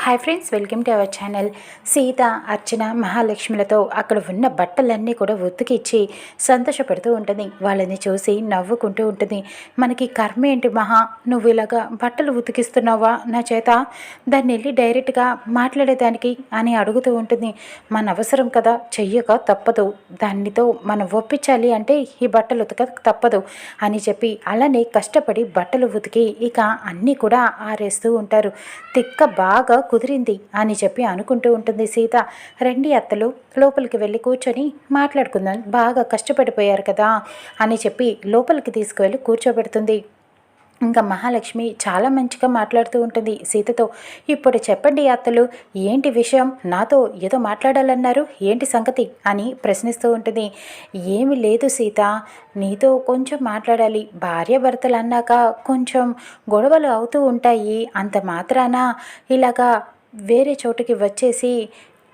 Hi friends, welcome to our channel. Sita, Archana, మహాలక్ష్మిలతో అక్కడ ఉన్న బట్టలన్నీ కూడా ఉతికిచ్చి సంతోషపడుతూ ఉంటుంది. వాళ్ళని చూసి నవ్వుకుంటూ ఉంటుంది. మనకి కర్మ ఏంటి మహా, నువ్వు ఇలాగా బట్టలు ఉతికిస్తున్నావా నా చేత, దాన్ని వెళ్ళి డైరెక్ట్గా మాట్లాడేదానికి అని అడుగుతూ ఉంటుంది. మన అవసరం కదా, చెయ్యక తప్పదు, దానితో మనం ఒప్పించాలి అంటే ఈ బట్టలు ఉతక తప్పదు అని చెప్పి అలానే కష్టపడి బట్టలు ఉతికి ఇక అన్నీ కూడా ఆరేస్తూ ఉంటారు. తిక్క బాగా కుదిరింది అని చెప్పి అనుకుంటూ ఉంటుంది సీత. రండి అత్తలు, లోపలికి వెళ్ళి కూర్చొని మాట్లాడుకుందాం, బాగా కష్టపడిపోయారు కదా అని చెప్పి లోపలికి తీసుకువెళ్ళి కూర్చోబెడుతుంది. ఇంకా మహాలక్ష్మి చాలా మంచిగా మాట్లాడుతూ ఉంటుంది సీతతో. ఇప్పుడు చెప్పండి అత్తలు, ఏంటి విషయం, నాతో ఏదో మాట్లాడాలన్నారు, ఏంటి సంగతి అని ప్రశ్నిస్తూ ఉంటుంది. ఏమి లేదు సీత, నీతో కొంచెం మాట్లాడాలి. భార్యాభర్తలు అన్నాక కొంచెం గొడవలు అవుతూ ఉంటాయి, అంత మాత్రాన ఇలాగా వేరే చోటుకి వచ్చేసి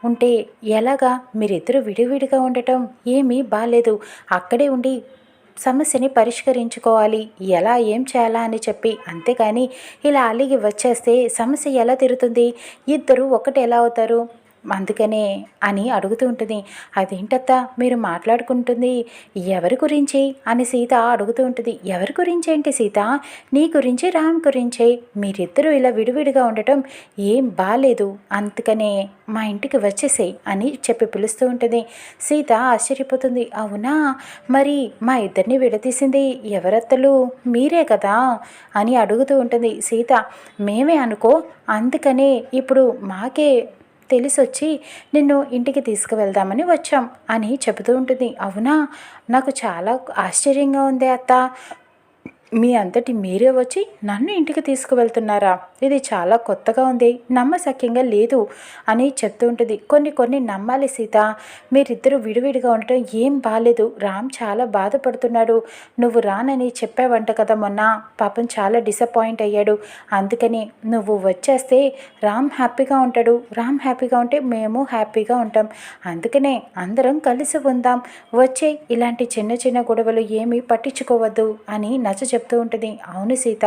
ఉంటే ఎలాగా, మీరిద్దరూ విడివిడిగా ఉండటం ఏమీ బాలేదు. అక్కడే ఉండి సమస్యని పరిష్కరించుకోవాలి, ఎలా ఏం చేయాలా అని చెప్పి. అంతేకాని ఇలా అలిగి వచ్చేస్తే సమస్య ఎలా తీరుతుంది, ఇద్దరు ఒకటి ఎలా అవుతారు, అందుకనే అని అడుగుతూ ఉంటుంది. అదేంటత్తా మీరు మాట్లాడుకుంటుంది ఎవరి గురించి అని సీత అడుగుతూ ఉంటుంది. ఎవరి గురించి ఏంటి సీత, నీ గురించి, రామ్ గురించే. మీరిద్దరూ ఇలా విడివిడిగా ఉండటం ఏం బాలేదు, అందుకనే మా ఇంటికి వచ్చేసేయి అని చెప్పి పిలుస్తూ ఉంటుంది. సీత ఆశ్చర్యపోతుంది. అవునా, మరి మా ఇద్దరిని విడదీసింది ఎవరత్తలు, మీరే కదా అని అడుగుతూ ఉంటుంది సీత. మేమే అనుకో, అందుకనే ఇప్పుడు మాకే తెలిసొచ్చి నిన్ను ఇంటికి తీసుకువెళ్దామని వచ్చాం అని చెబుతూ ఉంటుంది. అవునా, నాకు చాలా ఆశ్చర్యంగా ఉంది అత్త, మీ అంతటి మీరే వచ్చి నన్ను ఇంటికి తీసుకువెళ్తున్నారా, ఇది చాలా కొత్తగా ఉంది, నమ్మశక్యంగా లేదు అని చెప్తూ ఉంటుంది. కొన్ని నమ్మాలి సీత, మీరిద్దరూ విడివిడిగా ఉండటం ఏం బాలేదు, రామ్ చాలా బాధపడుతున్నాడు, నువ్వు రానని చెప్పావంట కదా మొన్న, పాపం చాలా డిసప్పాయింట్ అయ్యాడు, అందుకని నువ్వు వచ్చేస్తే రామ్ హ్యాపీగా ఉంటాడు, రామ్ హ్యాపీగా ఉంటే మేము హ్యాపీగా ఉంటాం, అందుకనే అందరం కలిసి ఉందాం, వచ్చే ఇలాంటి చిన్న చిన్న గొడవలు ఏమీ పట్టించుకోవద్దు అని చెప్తూ ఉంటుంది. అవును సీత,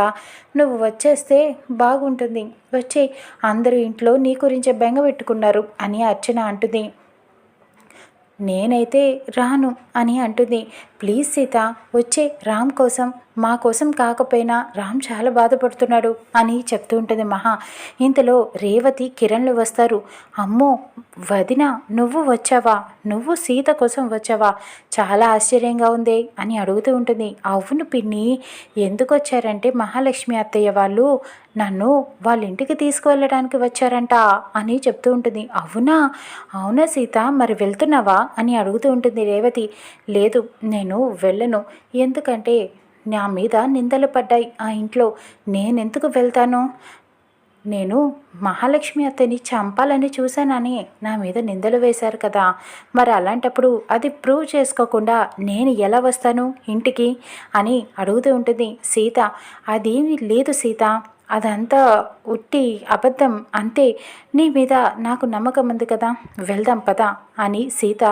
నువ్వు వచ్చేస్తే బాగుంటుంది, వచ్చే అందరూ ఇంట్లో నీ గురించే బెంగ పెట్టుకున్నారు అని అర్చన అంటుంది. నేనైతే రాను అని అంటుంది. ప్లీజ్ సీత, వచ్చే రామ్ కోసం, మా కోసం కాకపోయినా, రామ్ చాలా బాధపడుతున్నాడు అని చెప్తూ ఉంటుంది మహా. ఇంతలో రేవతి, కిరణ్లు వస్తారు. అమ్మో వదిన, నువ్వు వచ్చావా, నువ్వు సీత కోసం వచ్చావా, చాలా ఆశ్చర్యంగా ఉంది అని అడుగుతూ ఉంటుంది. అవును పిన్ని, ఎందుకు వచ్చారంటే మహాలక్ష్మి అత్తయ్య వాళ్ళు నన్ను వాళ్ళ ఇంటికి తీసుకువెళ్ళడానికి వచ్చారంట అని చెప్తూ ఉంటుంది. అవునా, అవునా సీత, మరి వెళ్తున్నావా అని అడుగుతూ ఉంటుంది రేవతి. లేదు, నేను వెళ్ళను, ఎందుకంటే నా మీద నిందలు పడ్డాయి ఆ ఇంట్లో, నేనెందుకు వెళ్తాను, నేను మహాలక్ష్మి అత్తని చంపాలని చూశానని నా మీద నిందలు వేశారు కదా, మరి అలాంటప్పుడు అది ప్రూవ్ చేసుకోకుండా నేను ఎలా వస్తాను ఇంటికి అని అడుగుతూ ఉంటుంది సీత. అదేమీ లేదు సీత, అదంతా ఉట్టి అబద్ధం అంతే, నీ మీద నాకు నమ్మకం ఉంది కదా, వెళ్దాం పదా అని సీత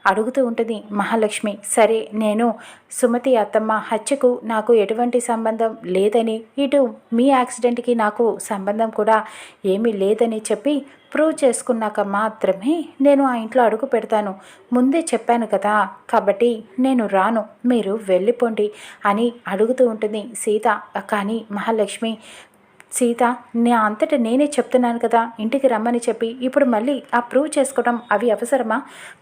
అడుగుతూ ఉంటుంది. మహాలక్ష్మి, సరే, నేను సుమతి అత్తమ్మ హత్యకు నాకు ఎటువంటి సంబంధం లేదని, ఇటు మీ యాక్సిడెంట్కి నాకు సంబంధం కూడా ఏమీ లేదని చెప్పి ప్రూవ్ చేసుకున్నాక మాత్రమే నేను ఆ ఇంట్లో అడుగు పెడతాను, ముందే చెప్పాను కదా, కాబట్టి నేను రాను, మీరు వెళ్ళిపోండి అని అడుగుతూ ఉంటుంది సీత. కానీ మహాలక్ష్మి, సీత, నా అంతటా నేనే చెప్తున్నాను కదా ఇంటికి రమ్మని చెప్పి, ఇప్పుడు మళ్ళీ ఆ ప్రూవ్ చేసుకోవడం అవి అవసరమా,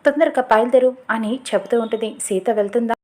తొందరగా బయలుదేరు అని చెబుతూ ఉంటుంది. సీత వెళ్తుందా?